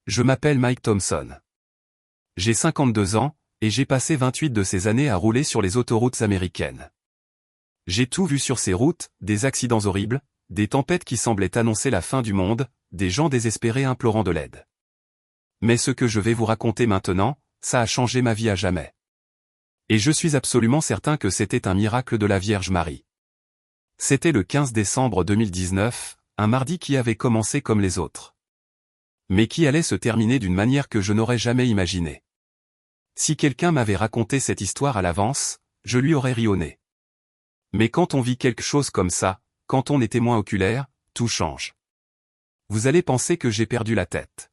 Je m'appelle Mike Thompson. J'ai 52 ans, et j'ai passé 28 de ces années à rouler sur les autoroutes américaines. J'ai tout vu sur ces routes, des accidents horribles, des tempêtes qui semblaient annoncer la fin du monde, des gens désespérés implorant de l'aide. Mais ce que je vais vous raconter maintenant, ça a changé ma vie à jamais. Et je suis absolument certain que c'était un miracle de la Vierge Marie. C'était le 15 décembre 2019, un mardi qui avait commencé comme les autres. Mais qui allait se terminer d'une manière que je n'aurais jamais imaginée. Si quelqu'un m'avait raconté cette histoire à l'avance, je lui aurais ri au nez. Mais quand on vit quelque chose comme ça, quand on est témoin oculaire, tout change. Vous allez penser que j'ai perdu la tête.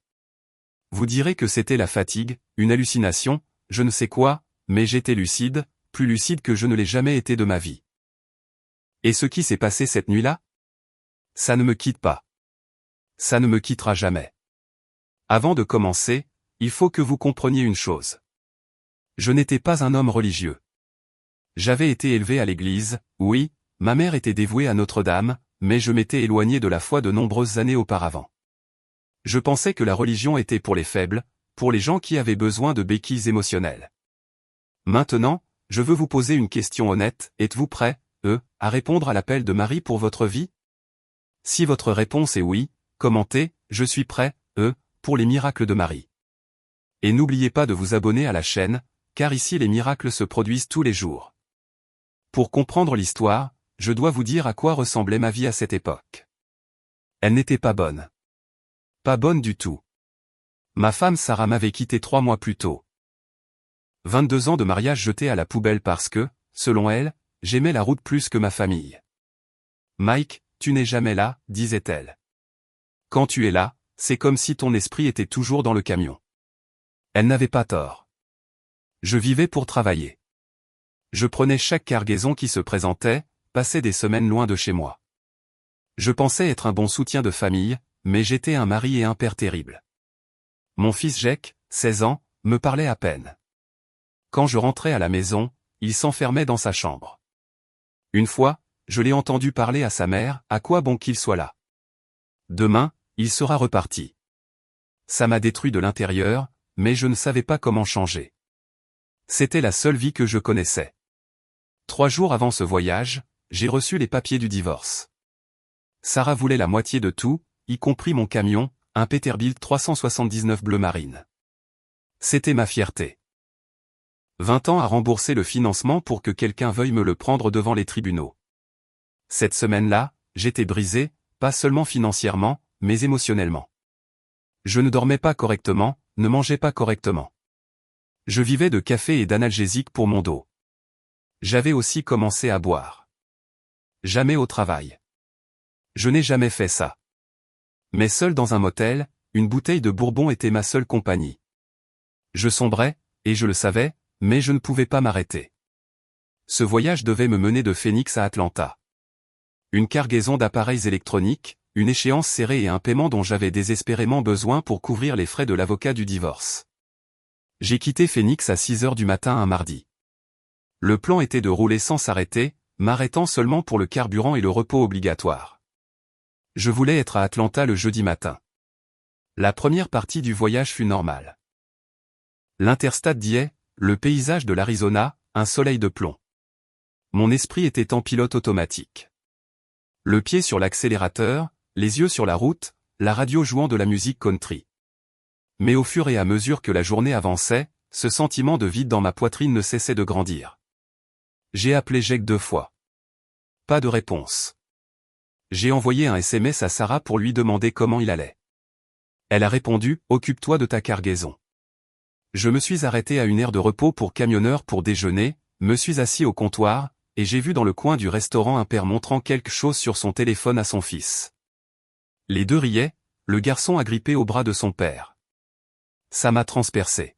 Vous direz que c'était la fatigue, une hallucination, je ne sais quoi, mais j'étais lucide, plus lucide que je ne l'ai jamais été de ma vie. Et ce qui s'est passé cette nuit-là? Ça ne me quitte pas. Ça ne me quittera jamais. Avant de commencer, il faut que vous compreniez une chose. Je n'étais pas un homme religieux. J'avais été élevé à l'église, oui, ma mère était dévouée à Notre-Dame, mais je m'étais éloigné de la foi de nombreuses années auparavant. Je pensais que la religion était pour les faibles, pour les gens qui avaient besoin de béquilles émotionnelles. Maintenant, je veux vous poser une question honnête, êtes-vous prêts, à répondre à l'appel de Marie pour votre vie? Si votre réponse est oui, commentez, je suis prêt, pour les miracles de Marie. Et n'oubliez pas de vous abonner à la chaîne, car ici les miracles se produisent tous les jours. Pour comprendre l'histoire, je dois vous dire à quoi ressemblait ma vie à cette époque. Elle n'était pas bonne. Pas bonne du tout. Ma femme Sarah m'avait quitté 3 mois plus tôt. 22 ans de mariage jetés à la poubelle parce que, selon elle, j'aimais la route plus que ma famille. Mike, tu n'es jamais là, disait-elle. Quand tu es là, c'est comme si ton esprit était toujours dans le camion. Elle n'avait pas tort. Je vivais pour travailler. Je prenais chaque cargaison qui se présentait, passais des semaines loin de chez moi. Je pensais être un bon soutien de famille, mais j'étais un mari et un père terrible. Mon fils Jake, 16 ans, me parlait à peine. Quand je rentrais à la maison, il s'enfermait dans sa chambre. Une fois, je l'ai entendu parler à sa mère, à quoi bon qu'il soit là. Demain, il sera reparti. Ça m'a détruit de l'intérieur, mais je ne savais pas comment changer. C'était la seule vie que je connaissais. 3 jours avant ce voyage, j'ai reçu les papiers du divorce. Sarah voulait la moitié de tout, y compris mon camion, un Peterbilt 379 bleu marine. C'était ma fierté. 20 ans à rembourser le financement pour que quelqu'un veuille me le prendre devant les tribunaux. Cette semaine-là, j'étais brisé, pas seulement financièrement, mais émotionnellement. Je ne dormais pas correctement, ne mangeais pas correctement. Je vivais de café et d'analgésiques pour mon dos. J'avais aussi commencé à boire. Jamais au travail. Je n'ai jamais fait ça. Mais seul dans un motel, une bouteille de bourbon était ma seule compagnie. Je sombrais, et je le savais, mais je ne pouvais pas m'arrêter. Ce voyage devait me mener de Phoenix à Atlanta. Une cargaison d'appareils électroniques, une échéance serrée et un paiement dont j'avais désespérément besoin pour couvrir les frais de l'avocat du divorce. J'ai quitté Phoenix à 6 heures du matin un mardi. Le plan était de rouler sans s'arrêter, m'arrêtant seulement pour le carburant et le repos obligatoire. Je voulais être à Atlanta le jeudi matin. La première partie du voyage fut normale. L'interstate d'Hiey, le paysage de l'Arizona, un soleil de plomb. Mon esprit était en pilote automatique. Le pied sur l'accélérateur, les yeux sur la route, la radio jouant de la musique country. Mais au fur et à mesure que la journée avançait, ce sentiment de vide dans ma poitrine ne cessait de grandir. J'ai appelé Jake 2 fois. Pas de réponse. J'ai envoyé un SMS à Sarah pour lui demander comment il allait. Elle a répondu, « Occupe-toi de ta cargaison ». Je me suis arrêté à une aire de repos pour camionneurs pour déjeuner, me suis assis au comptoir, et j'ai vu dans le coin du restaurant un père montrant quelque chose sur son téléphone à son fils. Les deux riaient, le garçon agrippé au bras de son père. Ça m'a transpercé.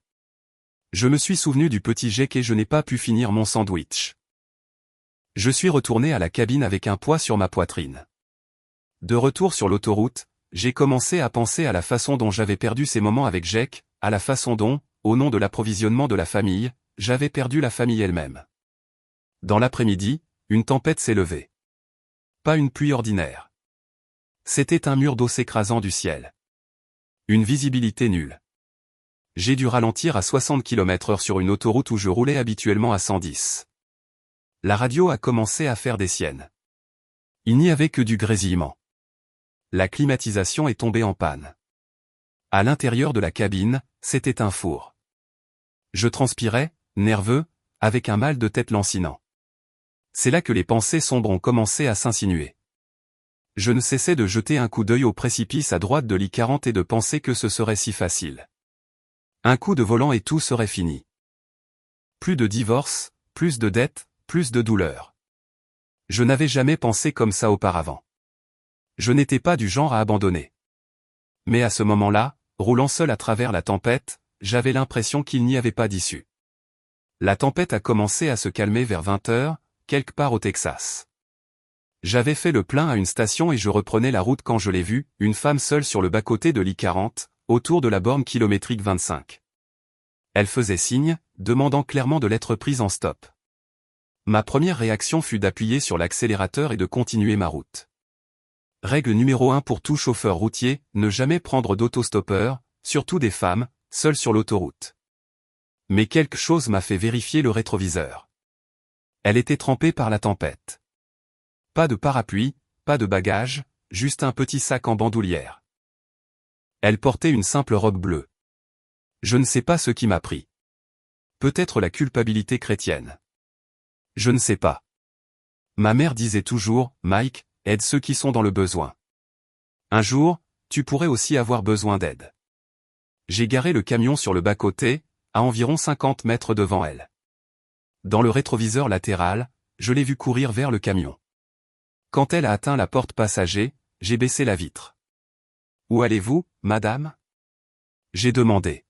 Je me suis souvenu du petit Jake et je n'ai pas pu finir mon sandwich. Je suis retourné à la cabine avec un poids sur ma poitrine. De retour sur l'autoroute, j'ai commencé à penser à la façon dont j'avais perdu ces moments avec Jake, à la façon dont, au nom de l'approvisionnement de la famille, j'avais perdu la famille elle-même. Dans l'après-midi, une tempête s'est levée. Pas une pluie ordinaire. C'était un mur d'eau s'écrasant du ciel. Une visibilité nulle. J'ai dû ralentir à 60 km/h sur une autoroute où je roulais habituellement à 110. La radio a commencé à faire des siennes. Il n'y avait que du grésillement. La climatisation est tombée en panne. À l'intérieur de la cabine, c'était un four. Je transpirais, nerveux, avec un mal de tête lancinant. C'est là que les pensées sombres ont commencé à s'insinuer. Je ne cessais de jeter un coup d'œil au précipice à droite de l'I-40 et de penser que ce serait si facile. Un coup de volant et tout serait fini. Plus de divorce, plus de dettes, plus de douleur. Je n'avais jamais pensé comme ça auparavant. Je n'étais pas du genre à abandonner. Mais à ce moment-là, roulant seul à travers la tempête, j'avais l'impression qu'il n'y avait pas d'issue. La tempête a commencé à se calmer vers 20 heures, quelque part au Texas. J'avais fait le plein à une station et je reprenais la route quand je l'ai vue, une femme seule sur le bas-côté de l'I-40, autour de la borne kilométrique 25. Elle faisait signe, demandant clairement de l'être prise en stop. Ma première réaction fut d'appuyer sur l'accélérateur et de continuer ma route. Règle numéro 1 pour tout chauffeur routier, ne jamais prendre d'autostoppeur, surtout des femmes, seules sur l'autoroute. Mais quelque chose m'a fait vérifier le rétroviseur. Elle était trempée par la tempête. Pas de parapluie, pas de bagages, juste un petit sac en bandoulière. Elle portait une simple robe bleue. Je ne sais pas ce qui m'a pris. Peut-être la culpabilité chrétienne. Je ne sais pas. Ma mère disait toujours, Mike, aide ceux qui sont dans le besoin. Un jour, tu pourrais aussi avoir besoin d'aide. J'ai garé le camion sur le bas-côté, à environ 50 mètres devant elle. Dans le rétroviseur latéral, je l'ai vue courir vers le camion. Quand elle a atteint la porte passager, j'ai baissé la vitre. « Où allez-vous, madame ?» J'ai demandé.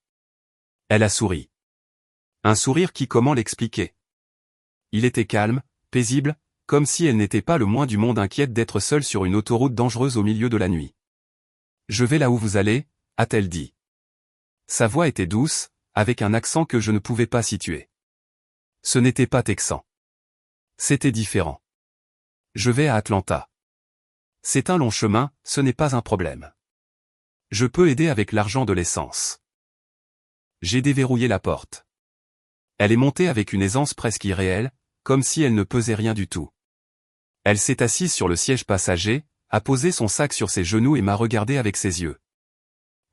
Elle a souri. Un sourire qui, comment l'expliquer? Il était calme, paisible, comme si elle n'était pas le moins du monde inquiète d'être seule sur une autoroute dangereuse au milieu de la nuit. « Je vais là où vous allez », a-t-elle dit. Sa voix était douce, avec un accent que je ne pouvais pas situer. Ce n'était pas texan. C'était différent. Je vais à Atlanta. C'est un long chemin, ce n'est pas un problème. Je peux aider avec l'argent de l'essence. J'ai déverrouillé la porte. Elle est montée avec une aisance presque irréelle, comme si elle ne pesait rien du tout. Elle s'est assise sur le siège passager, a posé son sac sur ses genoux et m'a regardé avec ses yeux.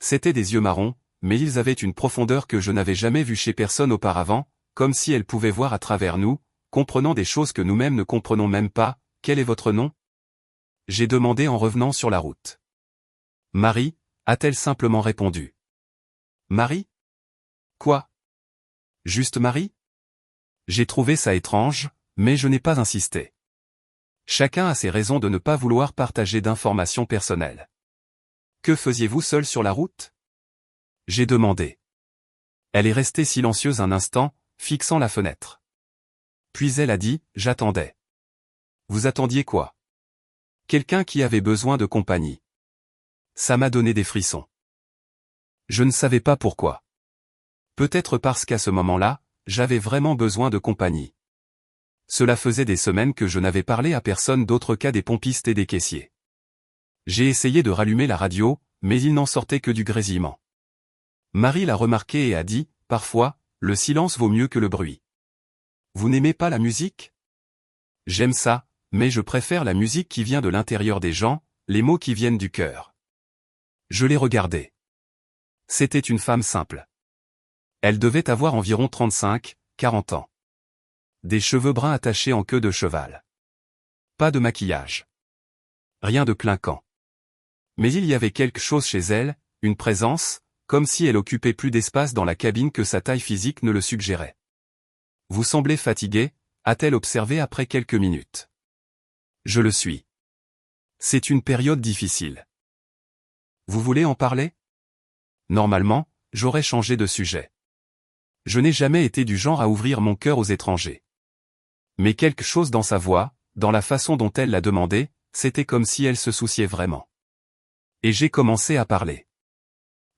C'étaient des yeux marrons, mais ils avaient une profondeur que je n'avais jamais vue chez personne auparavant, comme si elle pouvait voir à travers nous, comprenant des choses que nous-mêmes ne comprenons même pas. « Quel est votre nom ?» J'ai demandé en revenant sur la route. « Marie », a-t-elle simplement répondu. « Marie ? Quoi ? Juste Marie ? » J'ai trouvé ça étrange, mais je n'ai pas insisté. Chacun a ses raisons de ne pas vouloir partager d'informations personnelles. « Que faisiez-vous seul sur la route ? » J'ai demandé. Elle est restée silencieuse un instant, fixant la fenêtre. Puis elle a dit, « J'attendais. » Vous attendiez quoi ? Quelqu'un qui avait besoin de compagnie. Ça m'a donné des frissons. Je ne savais pas pourquoi. Peut-être parce qu'à ce moment-là, j'avais vraiment besoin de compagnie. Cela faisait des semaines que je n'avais parlé à personne d'autre qu'à des pompistes et des caissiers. J'ai essayé de rallumer la radio, mais il n'en sortait que du grésillement. Marie l'a remarqué et a dit, « Parfois, le silence vaut mieux que le bruit. » Vous n'aimez pas la musique ? J'aime ça, mais je préfère la musique qui vient de l'intérieur des gens, les mots qui viennent du cœur. Je l'ai regardée. C'était une femme simple. Elle devait avoir environ 35, 40 ans. Des cheveux bruns attachés en queue de cheval. Pas de maquillage. Rien de clinquant. Mais il y avait quelque chose chez elle, une présence, comme si elle occupait plus d'espace dans la cabine que sa taille physique ne le suggérait. « Vous semblez fatigué », a-t-elle observé après quelques minutes. Je le suis. C'est une période difficile. Vous voulez en parler ? Normalement, j'aurais changé de sujet. Je n'ai jamais été du genre à ouvrir mon cœur aux étrangers. Mais quelque chose dans sa voix, dans la façon dont elle l'a demandé, c'était comme si elle se souciait vraiment. Et j'ai commencé à parler.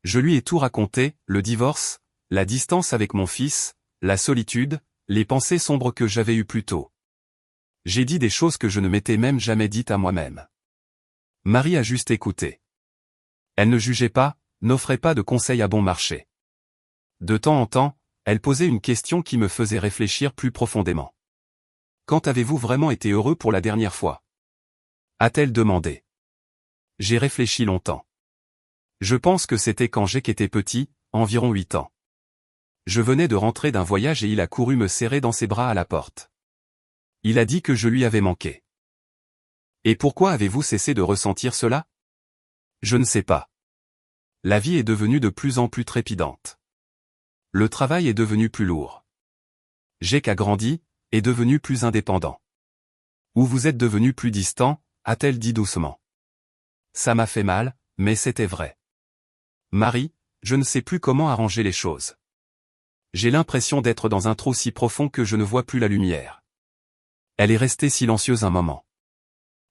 Je lui ai tout raconté, le divorce, la distance avec mon fils, la solitude, les pensées sombres que j'avais eues plus tôt. J'ai dit des choses que je ne m'étais même jamais dites à moi-même. Marie a juste écouté. Elle ne jugeait pas, n'offrait pas de conseils à bon marché. De temps en temps, elle posait une question qui me faisait réfléchir plus profondément. Quand avez-vous vraiment été heureux pour la dernière fois? A-t-elle demandé. J'ai réfléchi longtemps. Je pense que c'était quand Jake était petit, environ 8 ans. Je venais de rentrer d'un voyage et il a couru me serrer dans ses bras à la porte. Il a dit que je lui avais manqué. Et pourquoi avez-vous cessé de ressentir cela? Je ne sais pas. La vie est devenue de plus en plus trépidante. Le travail est devenu plus lourd. Jake a grandi, est devenu plus indépendant. Ou vous êtes devenu plus distant, a-t-elle dit doucement. Ça m'a fait mal, mais c'était vrai. Marie, je ne sais plus comment arranger les choses. J'ai l'impression d'être dans un trou si profond que je ne vois plus la lumière. Elle est restée silencieuse un moment.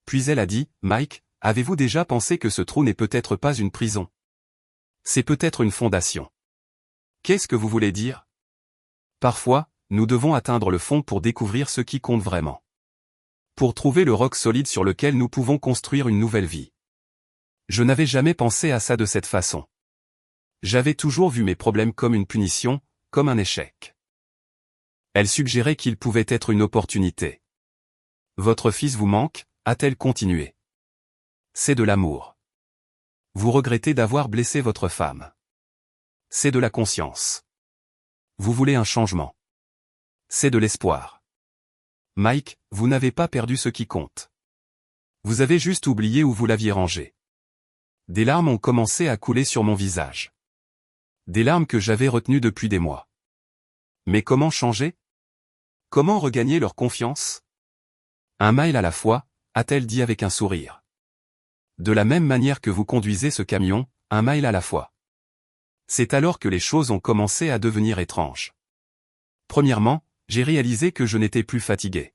Puis elle a dit, Mike, avez-vous déjà pensé que ce trou n'est peut-être pas une prison? C'est peut-être une fondation. Qu'est-ce que vous voulez dire? Parfois, nous devons atteindre le fond pour découvrir ce qui compte vraiment. Pour trouver le roc solide sur lequel nous pouvons construire une nouvelle vie. Je n'avais jamais pensé à ça de cette façon. J'avais toujours vu mes problèmes comme une punition, comme un échec. Elle suggérait qu'il pouvait être une opportunité. Votre fils vous manque, a-t-elle continué. C'est de l'amour. Vous regrettez d'avoir blessé votre femme. C'est de la conscience. Vous voulez un changement. C'est de l'espoir. Mike, vous n'avez pas perdu ce qui compte. Vous avez juste oublié où vous l'aviez rangé. Des larmes ont commencé à couler sur mon visage. Des larmes que j'avais retenues depuis des mois. Mais comment changer? Comment regagner leur confiance? Un mile à la fois, a-t-elle dit avec un sourire. De la même manière que vous conduisez ce camion, un mile à la fois. C'est alors que les choses ont commencé à devenir étranges. Premièrement, j'ai réalisé que je n'étais plus fatigué.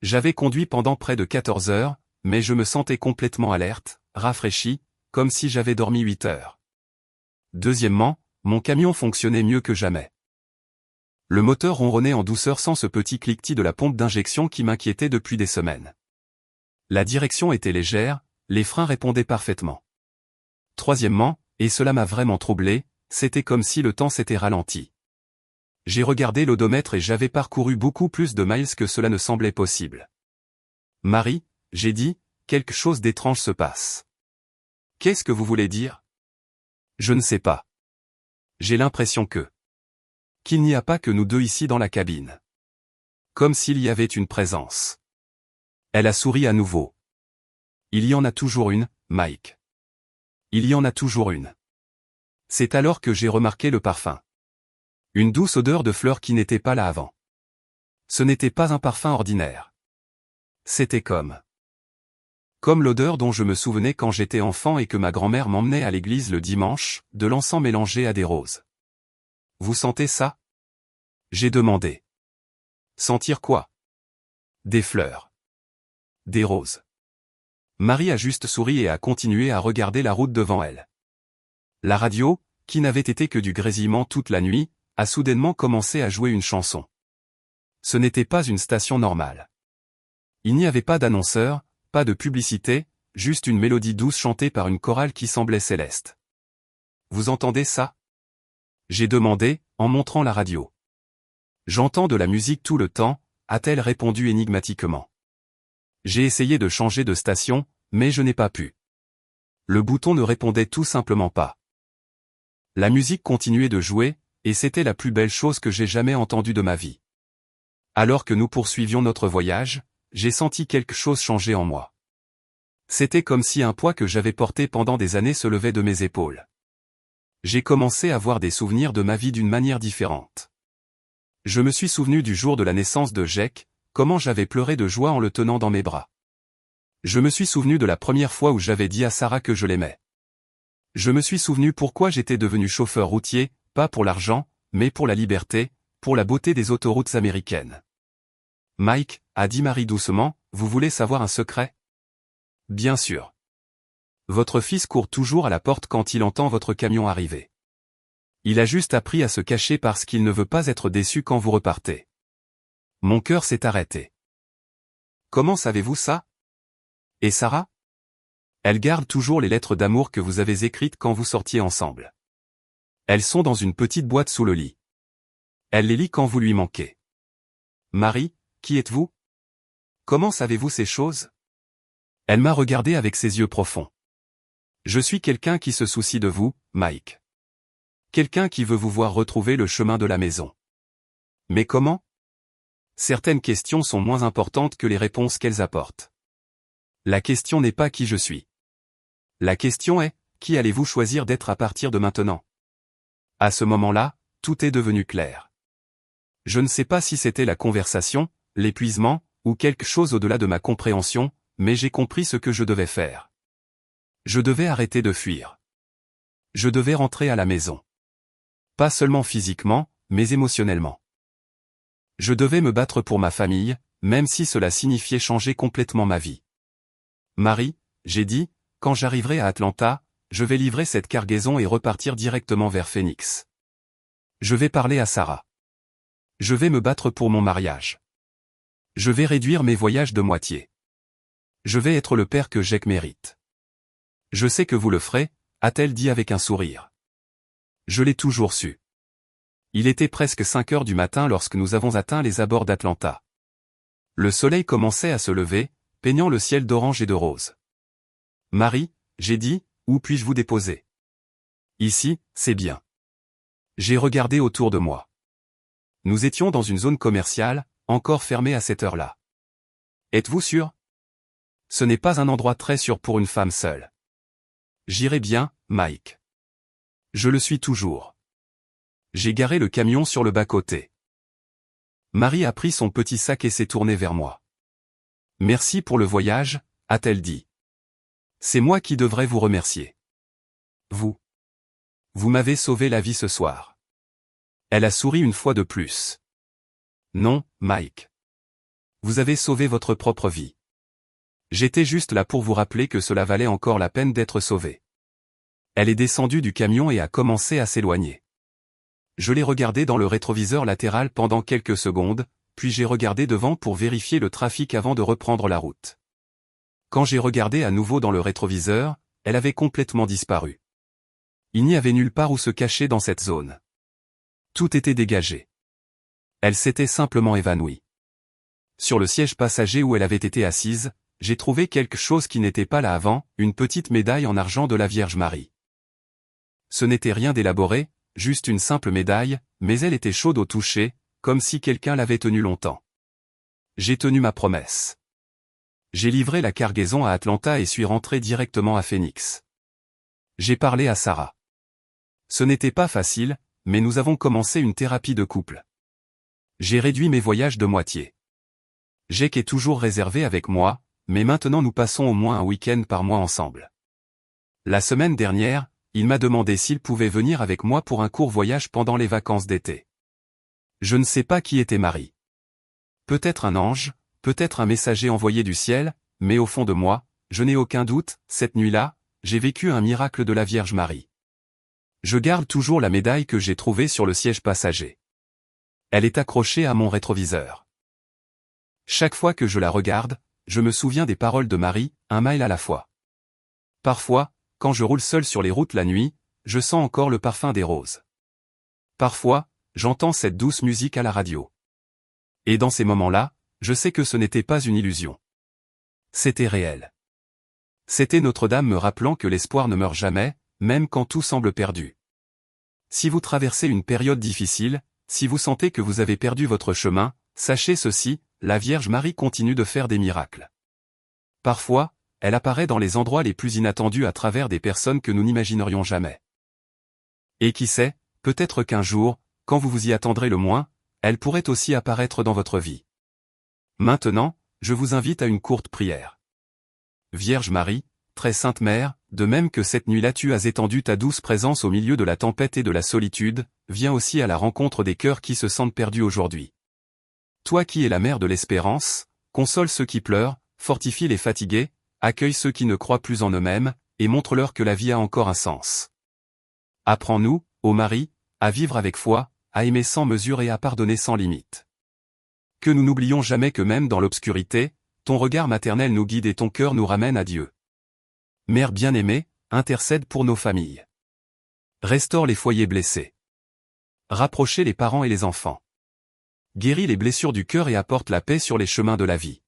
J'avais conduit pendant près de 14 heures, mais je me sentais complètement alerte, rafraîchi, comme si j'avais dormi 8 heures. Deuxièmement, mon camion fonctionnait mieux que jamais. Le moteur ronronnait en douceur sans ce petit cliquetis de la pompe d'injection qui m'inquiétait depuis des semaines. La direction était légère, les freins répondaient parfaitement. Troisièmement, et cela m'a vraiment troublé, c'était comme si le temps s'était ralenti. J'ai regardé l'odomètre et j'avais parcouru beaucoup plus de miles que cela ne semblait possible. Marie, j'ai dit, quelque chose d'étrange se passe. Qu'est-ce que vous voulez dire? Je ne sais pas. J'ai l'impression qu'il n'y a pas que nous deux ici dans la cabine. Comme s'il y avait une présence. Elle a souri à nouveau. Il y en a toujours une, Mike. Il y en a toujours une. C'est alors que j'ai remarqué le parfum. Une douce odeur de fleurs qui n'était pas là avant. Ce n'était pas un parfum ordinaire. C'était comme l'odeur dont je me souvenais quand j'étais enfant et que ma grand-mère m'emmenait à l'église le dimanche, de l'encens mélangé à des roses. Vous sentez ça? J'ai demandé. Sentir quoi? Des fleurs. Des roses. Marie a juste souri et a continué à regarder la route devant elle. La radio, qui n'avait été que du grésillement toute la nuit, a soudainement commencé à jouer une chanson. Ce n'était pas une station normale. Il n'y avait pas d'annonceur, pas de publicité, juste une mélodie douce chantée par une chorale qui semblait céleste. Vous entendez ça? J'ai demandé, en montrant la radio. J'entends de la musique tout le temps, a-t-elle répondu énigmatiquement. J'ai essayé de changer de station, mais je n'ai pas pu. Le bouton ne répondait tout simplement pas. La musique continuait de jouer, et c'était la plus belle chose que j'ai jamais entendue de ma vie. Alors que nous poursuivions notre voyage, j'ai senti quelque chose changer en moi. C'était comme si un poids que j'avais porté pendant des années se levait de mes épaules. J'ai commencé à voir des souvenirs de ma vie d'une manière différente. Je me suis souvenu du jour de la naissance de Jake, comment j'avais pleuré de joie en le tenant dans mes bras. Je me suis souvenu de la première fois où j'avais dit à Sarah que je l'aimais. Je me suis souvenu pourquoi j'étais devenu chauffeur routier, pas pour l'argent, mais pour la liberté, pour la beauté des autoroutes américaines. Mike, a dit Marie doucement, vous voulez savoir un secret? Bien sûr. Votre fils court toujours à la porte quand il entend votre camion arriver. Il a juste appris à se cacher parce qu'il ne veut pas être déçu quand vous repartez. Mon cœur s'est arrêté. Comment savez-vous ça? Et Sarah? Elle garde toujours les lettres d'amour que vous avez écrites quand vous sortiez ensemble. Elles sont dans une petite boîte sous le lit. Elle les lit quand vous lui manquez. Marie, qui êtes-vous? Comment savez-vous ces choses? Elle m'a regardé avec ses yeux profonds. Je suis quelqu'un qui se soucie de vous, Mike. Quelqu'un qui veut vous voir retrouver le chemin de la maison. Mais comment? Certaines questions sont moins importantes que les réponses qu'elles apportent. La question n'est pas qui je suis. La question est, qui allez-vous choisir d'être à partir de maintenant? À ce moment-là, tout est devenu clair. Je ne sais pas si c'était la conversation, l'épuisement, ou quelque chose au-delà de ma compréhension, mais j'ai compris ce que je devais faire. Je devais arrêter de fuir. Je devais rentrer à la maison. Pas seulement physiquement, mais émotionnellement. Je devais me battre pour ma famille, même si cela signifiait changer complètement ma vie. Marie, j'ai dit, quand j'arriverai à Atlanta, je vais livrer cette cargaison et repartir directement vers Phoenix. Je vais parler à Sarah. Je vais me battre pour mon mariage. Je vais réduire mes voyages de moitié. Je vais être le père que Jake mérite. Je sais que vous le ferez, a-t-elle dit avec un sourire. Je l'ai toujours su. Il était presque 5 heures du matin lorsque nous avons atteint les abords d'Atlanta. Le soleil commençait à se lever, peignant le ciel d'orange et de rose. Marie, j'ai dit, où puis-je vous déposer? Ici, c'est bien. J'ai regardé autour de moi. Nous étions dans une zone commerciale, encore fermée à cette heure-là. Êtes-vous sûr? Ce n'est pas un endroit très sûr pour une femme seule. J'irai bien, Mike. Je le suis toujours. J'ai garé le camion sur le bas-côté. Marie a pris son petit sac et s'est tournée vers moi. Merci pour le voyage, a-t-elle dit. C'est moi qui devrais vous remercier. Vous. Vous m'avez sauvé la vie ce soir. Elle a souri une fois de plus. Non, Mike. Vous avez sauvé votre propre vie. J'étais juste là pour vous rappeler que cela valait encore la peine d'être sauvé. Elle est descendue du camion et a commencé à s'éloigner. Je l'ai regardée dans le rétroviseur latéral pendant quelques secondes, puis j'ai regardé devant pour vérifier le trafic avant de reprendre la route. Quand j'ai regardé à nouveau dans le rétroviseur, elle avait complètement disparu. Il n'y avait nulle part où se cacher dans cette zone. Tout était dégagé. Elle s'était simplement évanouie. Sur le siège passager où elle avait été assise, j'ai trouvé quelque chose qui n'était pas là avant, une petite médaille en argent de la Vierge Marie. Ce n'était rien d'élaboré, juste une simple médaille, mais elle était chaude au toucher, comme si quelqu'un l'avait tenue longtemps. J'ai tenu ma promesse. J'ai livré la cargaison à Atlanta et suis rentré directement à Phoenix. J'ai parlé à Sarah. Ce n'était pas facile, mais nous avons commencé une thérapie de couple. J'ai réduit mes voyages de moitié. Jake est toujours réservé avec moi, mais maintenant nous passons au moins un week-end par mois ensemble. La semaine dernière, il m'a demandé s'il pouvait venir avec moi pour un court voyage pendant les vacances d'été. Je ne sais pas qui était Marie. Peut-être un ange, peut-être un messager envoyé du ciel, mais au fond de moi, je n'ai aucun doute, cette nuit-là, j'ai vécu un miracle de la Vierge Marie. Je garde toujours la médaille que j'ai trouvée sur le siège passager. Elle est accrochée à mon rétroviseur. Chaque fois que je la regarde, je me souviens des paroles de Marie, un mile à la fois. Parfois, quand je roule seul sur les routes la nuit, je sens encore le parfum des roses. Parfois, j'entends cette douce musique à la radio. Et dans ces moments-là, je sais que ce n'était pas une illusion. C'était réel. C'était Notre-Dame me rappelant que l'espoir ne meurt jamais, même quand tout semble perdu. Si vous traversez une période difficile, si vous sentez que vous avez perdu votre chemin, sachez ceci, la Vierge Marie continue de faire des miracles. Parfois, elle apparaît dans les endroits les plus inattendus à travers des personnes que nous n'imaginerions jamais. Et qui sait, peut-être qu'un jour, quand vous vous y attendrez le moins, elle pourrait aussi apparaître dans votre vie. Maintenant, je vous invite à une courte prière. Vierge Marie, très sainte Mère, de même que cette nuit-là tu as étendu ta douce présence au milieu de la tempête et de la solitude, viens aussi à la rencontre des cœurs qui se sentent perdus aujourd'hui. Toi qui es la mère de l'espérance, console ceux qui pleurent, fortifie les fatigués, accueille ceux qui ne croient plus en eux-mêmes, et montre-leur que la vie a encore un sens. Apprends-nous, ô Marie, à vivre avec foi, à aimer sans mesure et à pardonner sans limite. Que nous n'oublions jamais que même dans l'obscurité, ton regard maternel nous guide et ton cœur nous ramène à Dieu. Mère bien-aimée, intercède pour nos familles. Restaure les foyers blessés. Rapprochez les parents et les enfants. Guéris les blessures du cœur et apporte la paix sur les chemins de la vie.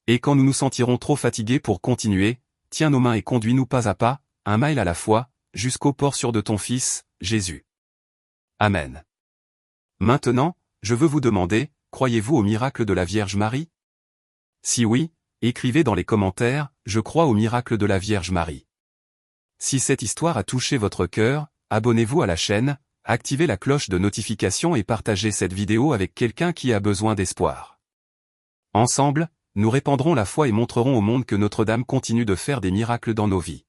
Et quand nous nous sentirons trop fatigués pour continuer, tiens nos mains et conduis-nous pas à pas, un mile à la fois, jusqu'au port sûr de ton Fils, Jésus. Amen. Maintenant, je veux vous demander, croyez-vous au miracle de la Vierge Marie? Si oui, écrivez dans les commentaires, je crois au miracle de la Vierge Marie. Si cette histoire a touché votre cœur, abonnez-vous à la chaîne, activez la cloche de notification et partagez cette vidéo avec quelqu'un qui a besoin d'espoir. Ensemble, nous répandrons la foi et montrerons au monde que Notre-Dame continue de faire des miracles dans nos vies.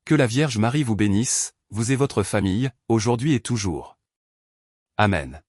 Que la Vierge Marie vous bénisse, vous et votre famille, aujourd'hui et toujours. Amen.